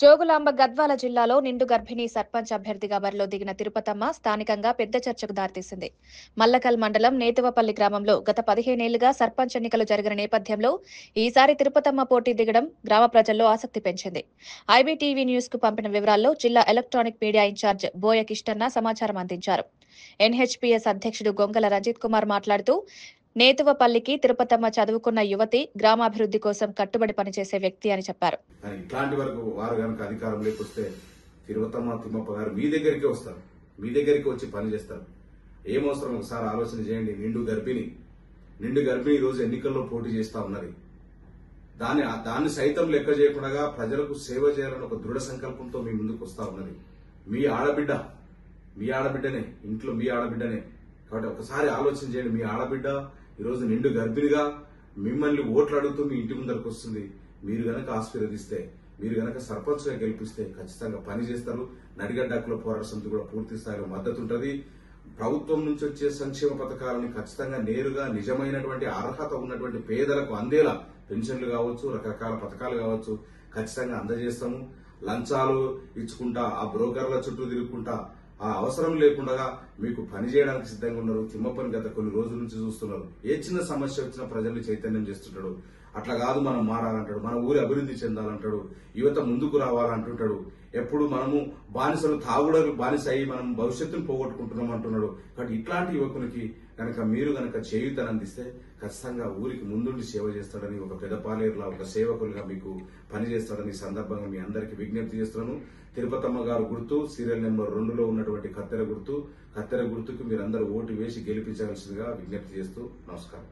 జోగులాంబ గద్వాల జిల్లాలో నిండు గర్భిణీ సర్పంచ్ అభ్యర్థిగా బరిలో దిగిన తిరుపతమ్మ స్థానికంగా పెద్ద చర్చకు దారితీసింది. మల్లకల్ మండలం నేతువపల్లి గ్రామంలో గత 15 ఏళ్లుగా సర్పంచ్ ఎన్నికలు జరిగిన నేపథ్యంలో ఈసారి తిరుపతమ్మ పోటీ దిగడం గ్రామ ప్రజల్లో ఆసక్తి పెంచింది. ఐబీటీవీ న్యూస్ కు పంపిన వివరాల్లో జిల్లా ఎలక్ట్రానిక్ మీడియా ఇన్ఛార్జ్ బోయ కిష్టన్న సమాచారం అందించారు. ఎన్హెచ్పీఎస్ అధ్యక్షుడు గొంగల రంజిత్ కుమార్ మాట్లాడుతూ నేతువపల్లికి తిరుపతమ్మ చదువుకున్న యువతి, గ్రామాభివృద్ధి కోసం కట్టుబడి పనిచేసే వ్యక్తి అని చెప్పారు. ఇట్లాంటి వరకు వారు కనుక అధికారంలోకి వస్తే తిరుపతమ్మ తిమ్మప్ప గారు మీ దగ్గరికి వస్తారు, మీ దగ్గరికి వచ్చి పని చేస్తారు. ఏమవసరం ఒకసారి ఆలోచన చేయండి. నిండు గర్భిణి ఈ రోజు ఎన్నికల్లో పోటీ చేస్తా ఉన్నది. దాన్ని సైతం లెక్క చేయకుండా ప్రజలకు సేవ చేయాలని ఒక దృఢ సంకల్పంతో మీ ముందుకు వస్తా ఉన్నది. మీ ఆడబిడ్డనే, ఇంట్లో మీ ఆడబిడ్డనే. కాబట్టి ఒకసారి ఆలోచన చేయండి. మీ ఆడబిడ్డ ఈరోజు నిండు గర్భిణిగా మిమ్మల్ని ఓట్లు అడుగుతూ మీ ఇంటి ముందరకు వస్తుంది. మీరు గనక ఆశీర్వదిస్తే, మీరు గనక సర్పంచ్ గా గెలిపిస్తే ఖచ్చితంగా పని చేస్తారు. నడిగడ్డ హక్కుల పోరాట సమితి కూడా పూర్తి స్థాయిలో మద్దతు ఉంటుంది. ప్రభుత్వం నుంచి వచ్చే సంక్షేమ పథకాలను ఖచ్చితంగా నేరుగా నిజమైనటువంటి అర్హత ఉన్నటువంటి పేదలకు అందేలా పెన్షన్లు కావచ్చు, రకరకాల పథకాలు కావచ్చు ఖచ్చితంగా అందజేస్తాము. లంచాలు ఇచ్చుకుంటా, ఆ బ్రోకర్ల చుట్టూ తిరుగుకుంటా, ఆ అవసరం లేకుండా మీకు పని చేయడానికి సిద్ధంగా ఉన్నారు. తిమ్మప్పని గత కొన్ని రోజుల నుంచి చూస్తున్నారు. ఏ చిన్న సమస్య వచ్చినా ప్రజల్ని చైతన్యం చేస్తుంటాడు. అట్లా కాదు, మనం మారాలంటాడు, మన ఊరి అభివృద్ధి చెందాలంటాడు, యువత ముందుకు రావాలంటుంటాడు. ఎప్పుడు మనము బానిసలు తాగుడకు బానిస అయ్యి మనం భవిష్యత్తును పోగొట్టుకుంటున్నాం అంటున్నాడు. కాబట్టి ఇట్లాంటి యువకునికి మీరు గనక చేయూతనందిస్తే ఖచ్చితంగా ఊరికి ముందుండి సేవ చేస్తాడని, ఒక పెదపాలేరులా ఒక సేవకులుగా మీకు పనిచేస్తాడని సందర్భంగా మీ అందరికీ విజ్ఞప్తి చేస్తున్నాను. తిరుపతమ్మ గారు గుర్తు సీరియల్ నెంబర్ 2లో ఉన్నటువంటి కత్తెర గుర్తుకు మీరందరూ ఓటు వేసి గెలిపించాల్సిందిగా విజ్ఞప్తి చేస్తూ నమస్కారం.